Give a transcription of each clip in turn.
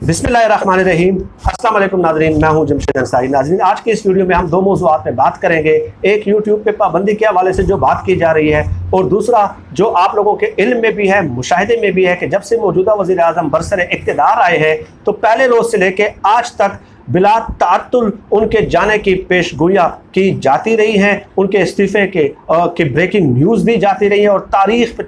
बिस्मिल्लाहिर्रहमानिर्रहीम। अस्सलाम वालेकुम नाज़रीन, मैं हूं जमशेद अंसारी। नाज़रीन, आज के इस वीडियो में हम दो मौज़ूआत पे बात करेंगे। एक यूट्यूब पे पाबंदी के हवाले से जो बात की जा रही है, और दूसरा जो आप लोगों के इल्म में भी है, मुशाहिदे में भी है कि जब से मौजूदा वज़ीर आज़म बरसर इक़्तिदार आए हैं तो पहले रोज़ से लेके आज तक बिला ताअत्तुल उनके जाने की पेशगोइयाँ की जाती रही हैं, उनके इस्तीफ़े के ब्रेकिंग न्यूज़ दी जाती रही है और तारीख़ पे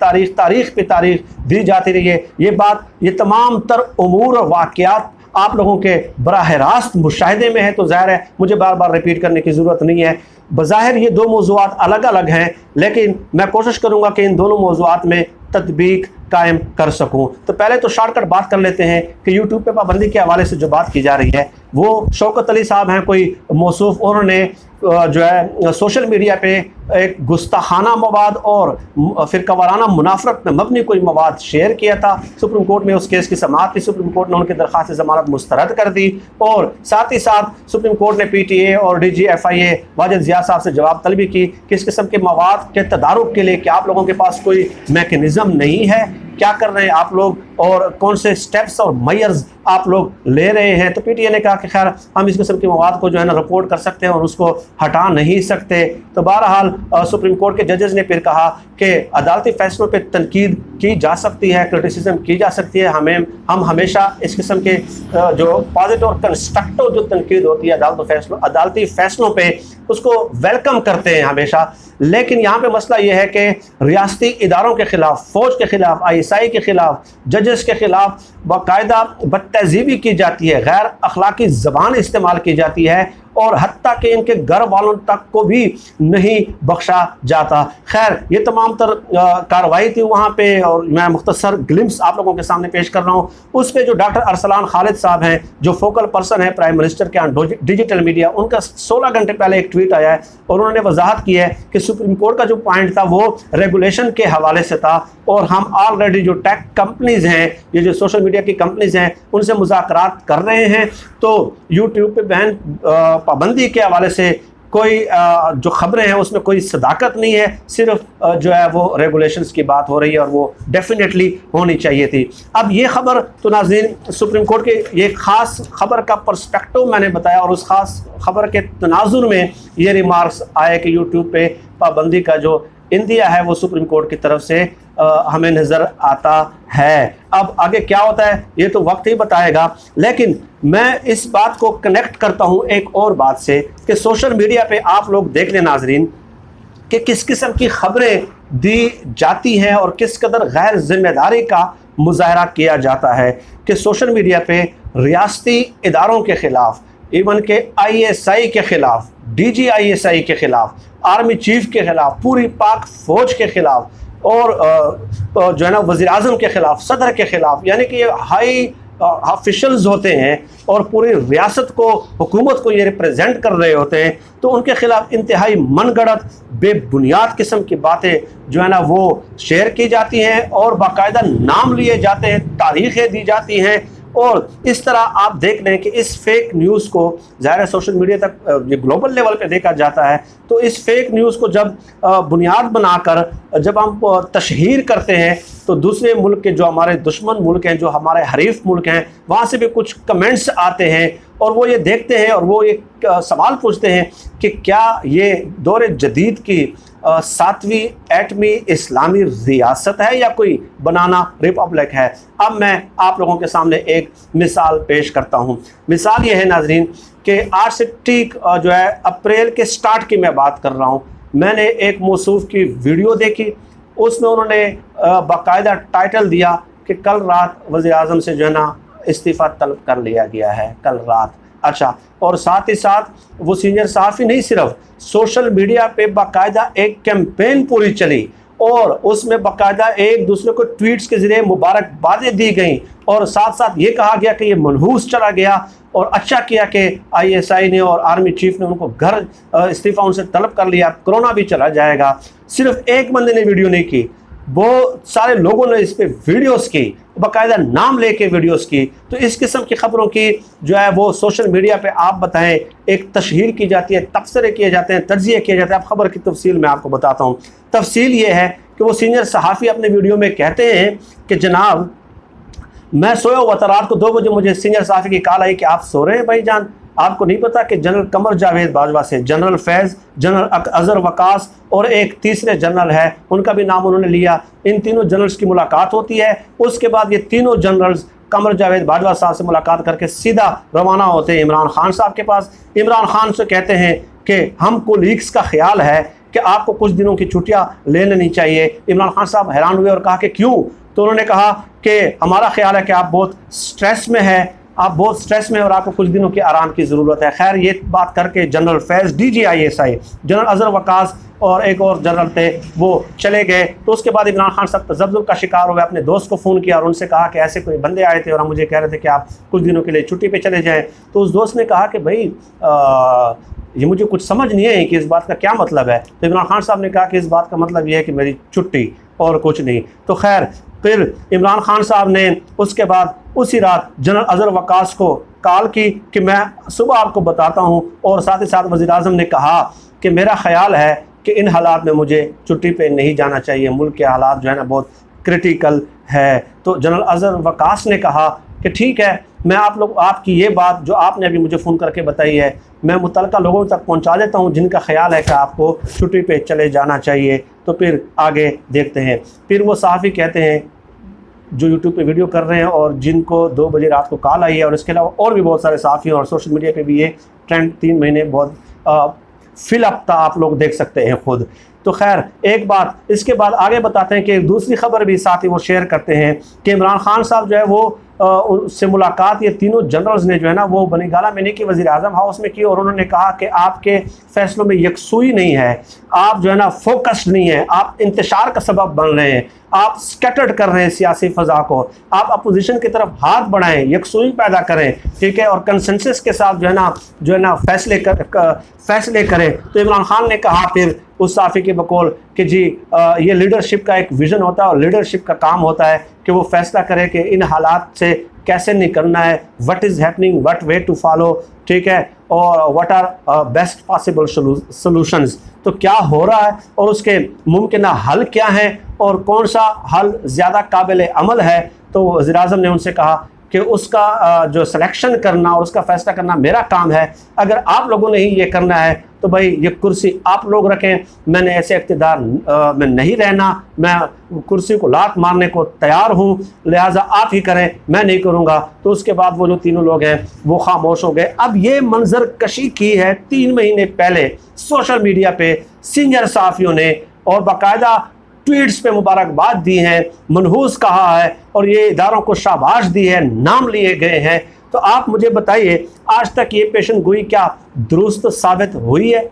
तारीख़ दी जाती रही है। ये तमाम तर उमूर और वाक़यात आप लोगों के बराह रास्त मुशाहिदे में है, तो ज़ाहिर है मुझे बार बार रिपीट करने की ज़रूरत नहीं है। बज़ाहिर ये दो मौज़ूआत अलग अलग हैं, लेकिन मैं कोशिश करूँगा कि इन दोनों मौज़ूआत में तत्बीक कायम कर सकूँ। तो पहले तो शॉर्टकट बात कर लेते हैं कि यूट्यूब पे पाबंदी के हवाले से जो बात की जा रही है, वो शौकत अली साहब हैं कोई मौसूफ़, उन्होंने जो है सोशल मीडिया पे एक गुस्ताखाना मवाद और फिर कवाराना मुनाफरत में मबनी कोई मवाद शेयर किया था। सुप्रीम कोर्ट में उस केस की समाअत थी, सुप्रीम कोर्ट ने उनकी दरख्वास्त ज़मानत मुस्तरद कर दी और साथ ही साथ सुप्रीम कोर्ट ने PTA और DG FIA वाजिद ज़िया साहब से जवाब तलबी की कि इस किस्म के मवाद के तदारुक के लिए क्या आप लोगों के पास कोई मैकेनिज़्म नहीं है, क्या कर रहे हैं आप लोग और कौन से स्टेप्स और मेयर्स आप लोग ले रहे हैं। तो PTA ने कहा कि खैर हम इस किस्म के मवाद को जो है ना रिपोर्ट कर सकते हैं और उसको हटा नहीं सकते। तो बहरहाल सुप्रीम कोर्ट के जजेस ने फिर कहा कि अदालती फैसलों पे तनकीद की जा सकती है, क्रिटिसिज्म की जा सकती है। हम हमेशा इस किस्म के जो पॉजिटिव और कंस्ट्रक्टिव जो तनकीद होती है अदालती फैसलों पे, उसको वेलकम करते हैं हमेशा। लेकिन यहाँ पे मसला ये है कि रियासती इदारों के ख़िलाफ़, फ़ौज के ख़िलाफ़, ISI के ख़िलाफ़, जजेस के ख़िलाफ़ बाकायदा बदतहज़ीबी की जाती है, गैर अखलाकी ज़बान इस्तेमाल की जाती है और हत्ता कि इनके घर वालों तक को भी नहीं बख्शा जाता। खैर, ये तमाम तर कार्रवाई थी वहाँ पे और मैं मुख्तसर ग्लिम्स आप लोगों के सामने पेश कर रहा हूँ। उस पर जो डॉक्टर अरसलान खालिद साहब हैं, जो फोकल पर्सन है प्राइम मिनिस्टर के डिजिटल मीडिया, उनका 16 घंटे पहले एक ट्वीट आया है और उन्होंने वजाहत की है कि सुप्रीम कोर्ट का जो पॉइंट था वो रेगुलेशन के हवाले से था और हम ऑलरेडी जो टेक कंपनीज़ हैं, ये जो सोशल मीडिया की कंपनीज़ हैं, उनसे मुज़ाकरात कर रहे हैं। तो यूट्यूब पे बैन पाबंदी के हवाले से कोई जो खबरें हैं उसमें कोई सदाकत नहीं है, सिर्फ जो है वो रेगुलेशंस की बात हो रही है और वो डेफिनेटली होनी चाहिए थी। अब ये खबर तो नाज़रीन सुप्रीम कोर्ट के ये ख़ास खबर का पर्सपेक्टिव मैंने बताया और उस ख़ास खबर के तनाजुर में ये रिमार्क्स आए कि यूट्यूब पे पाबंदी का जो इंदिया है वो सुप्रीम कोर्ट की तरफ से हमें नज़र आता है। अब आगे क्या होता है ये तो वक्त ही बताएगा, लेकिन मैं इस बात को कनेक्ट करता हूँ एक और बात से कि सोशल मीडिया पे आप लोग देख लें नाजरीन कि किस किस्म की खबरें दी जाती हैं और किस कदर गैर जिम्मेदारी का मुजाहरा किया जाता है कि सोशल मीडिया पे रियासती इदारों के ख़िलाफ़, इवन के ISI के ख़िलाफ़, DG ISI के ख़िलाफ़, आर्मी चीफ के ख़िलाफ़, पूरी पाक फ़ौज के ख़िलाफ़ और जो है ना वज़ीर आज़म के ख़िलाफ़, सदर के ख़िलाफ़, यानी कि ये हाई ऑफिशल्स होते हैं और पूरी रियासत को, हुकूमत को ये रिप्रेजेंट कर रहे होते हैं, तो उनके ख़िलाफ़ इंतहाई मनगढ़ंत बेबुनियाद किस्म की बातें जो है ना वो शेयर की जाती हैं और बाकायदा नाम लिए जाते हैं, तारीख़ें दी जाती हैं। और इस तरह आप देख लें कि इस फेक न्यूज़ को ज़ाहिर सोशल मीडिया तक ये ग्लोबल लेवल पे देखा जाता है, तो इस फेक न्यूज़ को जब बुनियाद बनाकर जब हम तशहीर करते हैं तो दूसरे मुल्क के, जो हमारे दुश्मन मुल्क हैं, जो हमारे हरीफ मुल्क हैं, वहाँ से भी कुछ कमेंट्स आते हैं और वो ये देखते हैं और वो एक सवाल पूछते हैं कि क्या ये दौर जदीद की 7वीं एटमी इस्लामी रियासत है या कोई बनाना रिपब्लिक है। अब मैं आप लोगों के सामने एक मिसाल पेश करता हूँ। मिसाल ये है नाजरीन कि आज से ठीक जो है अप्रैल के स्टार्ट की मैं बात कर रहा हूँ, मैंने एक मौसूफ़ की वीडियो देखी, उसमें उन्होंने बाकायदा टाइटल दिया कि कल रात वज़ीर आज़म से जो है ना इस्तीफ़ा तलब कर लिया गया है, कल रात। अच्छा, और साथ ही साथ वो सीनियर सहाफ़ी नहीं, सिर्फ सोशल मीडिया पे बाकायदा एक कैंपेन पूरी चली और उसमें बाकायदा एक दूसरे को ट्वीट्स के ज़रिए मुबारकबादें दी गई और साथ साथ ये कहा गया कि ये मनहूस चला गया और अच्छा किया कि ISI ने और आर्मी चीफ ने उनको घर इस्तीफ़ा उनसे तलब कर लिया, कोरोना भी चला जाएगा। सिर्फ एक बंदे ने वीडियो नहीं की, बहुत सारे लोगों ने इस पर वीडियोस की, बाकायदा नाम लेके वीडियोस की। तो इस किस्म की ख़बरों की जो है वो सोशल मीडिया पे आप बताएं एक तशहीर की जाती है, तबसरे किए जाते हैं, तज्जिए किए जाते हैं। अब ख़बर की तफसील मैं आपको बताता हूँ। तफसील ये है कि वो सीनियर सहाफ़ी अपने वीडियो में कहते हैं कि जनाब मैं सोया हुआ था, रात को 2 बजे मुझे सीनियर सहाफ़ी की कॉल आई कि आप सो रहे हैं भाईजान, आपको नहीं पता कि जनरल कमर जावेद बाजवा से जनरल फैज़, जनरल अज़हर वकास और एक तीसरे जनरल है, उनका भी नाम उन्होंने लिया। इन तीनों जनरल्स की मुलाकात होती है। उसके बाद ये तीनों जनरल्स कमर जावेद बाजवा साहब से मुलाकात करके सीधा रवाना होते हैं इमरान खान साहब के पास। इमरान खान से कहते हैं कि हमको लीक्स का ख्याल है कि आपको कुछ दिनों की छुट्टियां ले लेनी चाहिए। इमरान खान साहब हैरान हुए और कहा कि क्यों? तो उन्होंने कहा कि हमारा ख्याल है कि आप बहुत स्ट्रेस में हैं, आप बहुत स्ट्रेस में और आपको कुछ दिनों के आराम की ज़रूरत है। खैर ये बात करके जनरल फैज़ DGISI, जनरल अज़हर वकास और एक और जनरल थे वो चले गए। तो उसके बाद इमरान खान साहब तज़ब्ज़ुब का शिकार हो गए, अपने दोस्त को फ़ोन किया और उनसे कहा कि ऐसे कोई बंदे आए थे और हम मुझे कह रहे थे कि आप कुछ दिनों के लिए छुट्टी पे चले जाएँ। तो उस दोस्त ने कहा कि भाई ये मुझे कुछ समझ नहीं है कि इस बात का क्या मतलब है। तो इमरान खान साहब ने कहा कि इस बात का मतलब ये है कि मेरी छुट्टी और कुछ नहीं। तो खैर फिर इमरान खान साहब ने उसके बाद उसी रात जनरल अज़हर वकास को कॉल की कि मैं सुबह आपको बताता हूँ, और साथ ही साथ वज़ीर-ए-आज़म ने कहा कि मेरा ख्याल है कि इन हालात में मुझे छुट्टी पे नहीं जाना चाहिए, मुल्क के हालात जो है ना बहुत क्रिटिकल है। तो जनरल अज़हर वकास ने कहा कि ठीक है, मैं आपकी ये बात जो आपने अभी मुझे फ़ोन करके बताई है मैं मुतल्लिका लोगों तक पहुंचा देता हूं जिनका ख्याल है कि आपको छुट्टी पे चले जाना चाहिए। तो फिर आगे देखते हैं। फिर वो सहाफ़ी कहते हैं जो यूट्यूब पे वीडियो कर रहे हैं और जिनको 2 बजे रात को कॉल आई है, और इसके अलावा और भी बहुत सारे सहाफ़ी और सोशल मीडिया पे भी ये ट्रेंड 3 महीने बहुत फिलअप था, आप लोग देख सकते हैं खुद। तो खैर एक बात, इसके बाद आगे बताते हैं कि दूसरी खबर भी साथ ही वो शेयर करते हैं कि इमरान खान साहब जो है वो उससे मुलाकात ये तीनों जनरल्स ने जो है ना वो बनीगाला में नहीं की, वज़ीर-ए-आज़म हाउस में की, और उन्होंने कहा कि आपके फैसलों में यकसुई नहीं है, आप जो है ना फोकस्ड नहीं है, आप इंतशार का सबब बन रहे हैं, आप स्कैटर्ड कर रहे हैं सियासी फ़ज़ा को, आप अपोजिशन की तरफ हाथ बढ़ाएं, यकसुई पैदा करें, ठीक है, और कंसेंसस के साथ जो है ना फैसले करें। तो इमरान खान ने कहा फिर उस सहाफ़ी के बकौल कि जी ये लीडरशिप का एक विज़न होता है और लीडरशिप का काम होता है कि वो फैसला करे कि इन हालात से कैसे निकलना है, what is happening, what way to follow, ठीक है, और what are best possible solutions. तो क्या हो रहा है और उसके मुमकिन हल क्या हैं और कौन सा हल ज़्यादा काबिल अमल है। तो वज़ीर-ए-आज़म ने उनसे कहा कि उसका जो सिलेक्शन करना और उसका फ़ैसला करना मेरा काम है, अगर आप लोगों ने ही ये करना है तो भाई ये कुर्सी आप लोग रखें, मैंने ऐसे इक़्तिदार में नहीं रहना, मैं कुर्सी को लात मारने को तैयार हूँ, लिहाजा आप ही करें, मैं नहीं करूँगा। तो उसके बाद वो जो तीनों लोग हैं वो खामोश हो गए। अब ये मंजर कशी की है 3 महीने पहले सोशल मीडिया पे सीनियर सहाफ़ियों ने, और बाकायदा ट्वीट्स पे मुबारकबाद दी है, मनहूस कहा है और ये इदारों को शाबाश दी है, नाम लिए गए हैं। तो आप मुझे बताइए आज तक ये पेशन गोई क्या दुरुस्त साबित हुई है?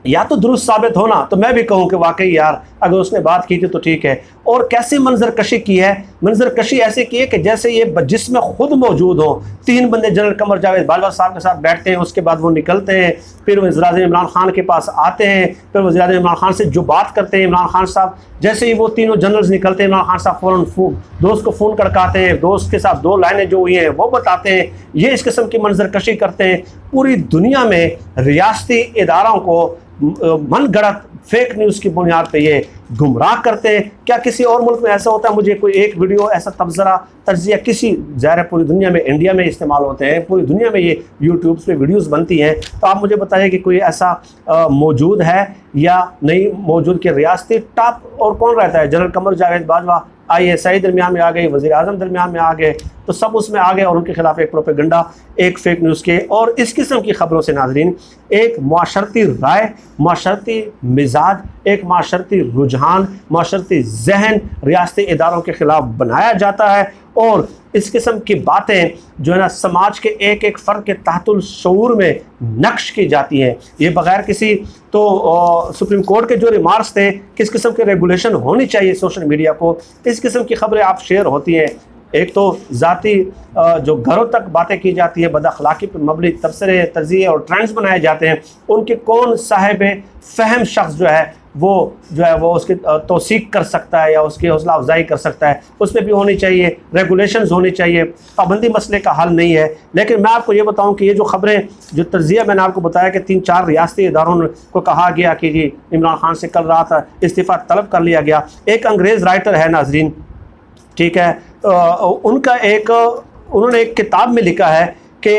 या तो दुरुस्त साबित होना तो मैं भी कहूँ कि वाकई यार अगर उसने बात की थी तो ठीक है। और कैसे मंजर कशी की है, मंजर कशी ऐसे की है कि जैसे ये जिसमें खुद मौजूद हो। 3 बंदे जनरल कमर जावेद बाजवा साहब के साथ बैठते हैं, उसके बाद वो निकलते हैं, फिर वज़ीर-ए-आज़म इमरान खान के पास आते हैं, फिर वज़ीर-ए-आज़म इमरान खान से जो बात करते हैं इमरान खान साहब, जैसे ही वो तीनों जनरल्स निकलते हैं इमरान खान साहब फ़ौरन दोस्त को फ़ोन करकाते हैं, दोस्त के साथ 2 लाइनें जो हुई हैं वो बताते हैं। ये इस किस्म की मंजर कशी करते हैं। पूरी दुनिया में रियासती इदारों को मनगढ़ंत फेक न्यूज़ की बुनियाद पे ये गुमराह करते हैं। क्या किसी और मुल्क में ऐसा होता है? मुझे कोई एक वीडियो ऐसा तबसरा तज्जिया किसी ज़ाहिर पूरी दुनिया में, इंडिया में इस्तेमाल होते हैं, पूरी दुनिया में ये यूट्यूब पे वीडियोस बनती हैं, तो आप मुझे बताइए कि कोई ऐसा मौजूद है या नहीं मौजूद कि रियासती टॉप और कौन रहता है? जनरल कमर जावेद बाजवा ISI दरमियान में आ गई, वज़ीर-ए-आज़म दरमियान में आ गए, तो सब उसमें आ गए और उनके खिलाफ एक प्रोपेगेंडा, एक फेक न्यूज़ के और इस किस्म की ख़बरों से नाज़रीन एक माशरती राय, माशरती मिजाज, एक माशरती रुझान, माशरती जहन रियासती इदारों के ख़िलाफ़ बनाया जाता है और इस किस्म की बातें जो है ना समाज के एक एक फ़र्द के तहतुल शऊर में नक्श की जाती हैं। ये बग़ैर किसी तो सुप्रीम कोर्ट के जो रिमार्क्स थे किस किस्म के रेगुलेशन होनी चाहिए सोशल मीडिया को, इस किस्म की ख़बरें आप शेयर होती हैं। एक तो ज़ाती जो घरों तक बातें की जाती है, बदअखलाक़ी पर मबनी तबसरे, तज़िये और ट्रेंड्स बनाए जाते हैं, उनके कौन साहिब फ़हम शख्स जो है वो उसकी तौसीक कर सकता है या उसकी हौसला अफजाई कर सकता है, उस पर भी होनी चाहिए, रेगुलेशंस होनी चाहिए। पाबंदी मसले का हल नहीं है। लेकिन मैं आपको ये बताऊं कि ये जो ख़बरें, जो तज़िया मैंने आपको बताया कि 3-4 रियासती इदारों को कहा गया कि जी इमरान खान से कल रात इस्तीफ़ा तलब कर लिया गया। एक अंग्रेज़ राइटर है नाज़रीन, ठीक है। उन्होंने एक किताब में लिखा है कि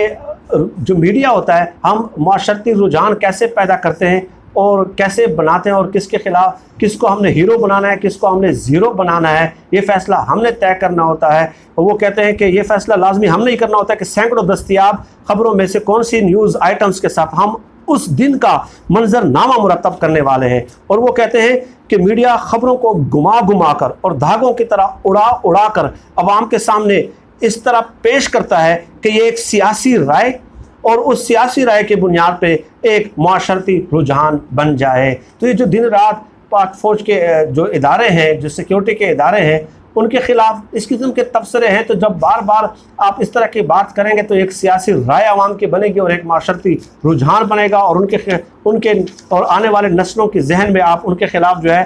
जो मीडिया होता है, हम माशरती रुझान कैसे पैदा करते हैं और कैसे बनाते हैं, और किसके खिलाफ, किसको हमने हीरो बनाना है, किसको हमने ज़ीरो बनाना है, ये फ़ैसला हमने तय करना होता है। और वो कहते हैं कि ये फ़ैसला लाजमी हमने ही करना होता है कि सैकड़ों दस्तयाब खबरों में से कौन सी न्यूज़ आइटम्स के साथ हम उस दिन का मंजरनामा मुरतब करने वाले हैं। और वो कहते हैं कि मीडिया खबरों को घुमा घुमा कर और धागों की तरह उड़ा उड़ा कर अवाम के सामने इस तरह पेश करता है कि ये एक सियासी राय और उस सियासी राय की बुनियाद पे एक माशरती रुझान बन जाए। तो ये जो दिन रात पाक फ़ौज के जो इदारे हैं, जो सिक्योरिटी के इदारे हैं, उनके ख़िलाफ़ इस किस्म के तबसरे हैं। तो जब बार बार आप इस तरह की बात करेंगे तो एक सियासी राय आवाम की बनेगी और एक माशरती रुझान बनेगा, और उनके और आने वाले नस्लों के जहन में आप उनके ख़िलाफ़ जो है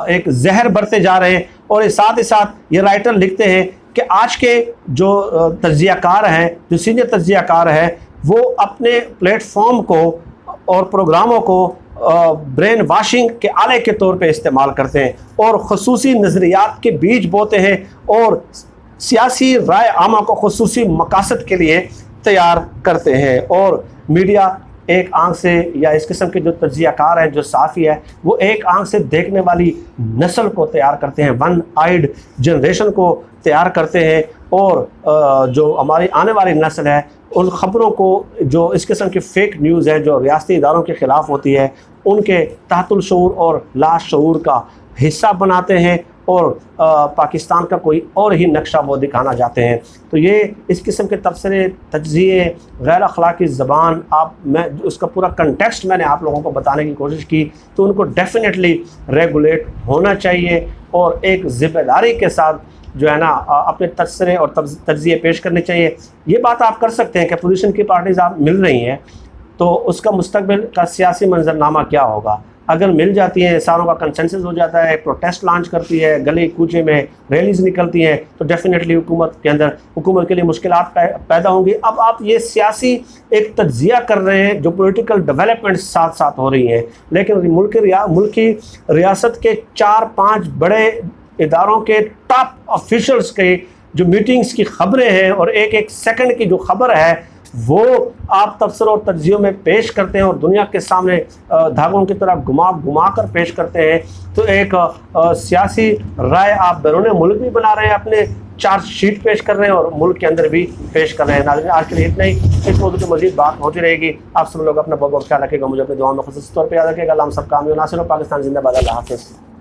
एक जहर बढ़ते जा रहे हैं। और साथ ही साथ ये राइटर लिखते हैं कि आज के जो तज्ज़ियाकार हैं, जो सीनियर तज्ज़ियाकार हैं, वो अपने प्लेटफॉर्म को और प्रोग्रामों को ब्रेन वाशिंग के आले के तौर पे इस्तेमाल करते हैं और ख़ुसूसी नज़रियात के बीज बोते हैं और सियासी राय आमा को ख़ुसूसी मकासद के लिए तैयार करते हैं। और मीडिया एक आंख से, या इस किस्म के जो तज्ज़ियाकार हैं, जो साफ़ी है, वो एक आंख से देखने वाली नस्ल को तैयार करते हैं, वन आइड जनरेशन को तैयार करते हैं। और जो हमारी आने वाली नस्ल है, उन ख़बरों को, जो इस किस्म की फ़ेक न्यूज़ है जो रियासती इदारों के ख़िलाफ़ होती है, उनके तहतुल शऊर और लाशऊर का हिस्सा बनाते हैं और पाकिस्तान का कोई और ही नक्शा वो दिखाना चाहते हैं। तो ये इस किस्म के तबसरे, तज्ज़िये, गैर अखलाकी ज़बान, मैं उसका पूरा कंटेक्स्ट मैंने आप लोगों को बताने की कोशिश की। तो उनको डेफिनेटली रेगुलेट होना चाहिए और एक ज़िम्मेदारी के साथ जो है ना अपने तबसरे और तज्ज़िये पेश करने चाहिए। ये बात आप कर सकते हैं कि अपोजिशन की पार्टीज़ आप मिल रही हैं तो उसका मुस्तकबिल का सियासी मंजरनामा क्या होगा। अगर मिल जाती हैं, सारों का कंसेंसस हो जाता है, प्रोटेस्ट लॉन्च करती है, गली कूचे में रैलीज़ निकलती हैं, तो डेफिनेटली हुकूमत के लिए मुश्किलात पैदा होंगी। अब आप ये सियासी एक तज्ज़िया कर रहे हैं जो पॉलिटिकल डेवलपमेंट साथ साथ हो रही हैं, लेकिन मुल्क की रियासत के 4-5 बड़े इदारों के टॉप ऑफिशल्स के जो मीटिंग्स की खबरें हैं और एक एक सेकंड की जो खबर है वो आप तबसरों और तज्ज़ियों में पेश करते हैं और दुनिया के सामने धागों की तरह घुमा कर पेश करते हैं। तो एक सियासी राय आप बैरून मुल्क भी बना रहे हैं, अपने चार्जशीट पेश कर रहे हैं और मुल्क के अंदर भी पेश कर रहे हैं। नाज़रीन, आज के लिए इतना ही। इस मौजूद पर मज़ीद बात होती रहेगी। आप सब लोग अपना बहुत बहुत ख्याल रखिएगा, मुझे अपने दुआ में ख़ुसूसी तौर पर याद रखिएगा। अल्लाह हम सब कामयाब नासिर हो। पाकिस्तान जिंदाबाद। अल्लाह हाफ़िज़।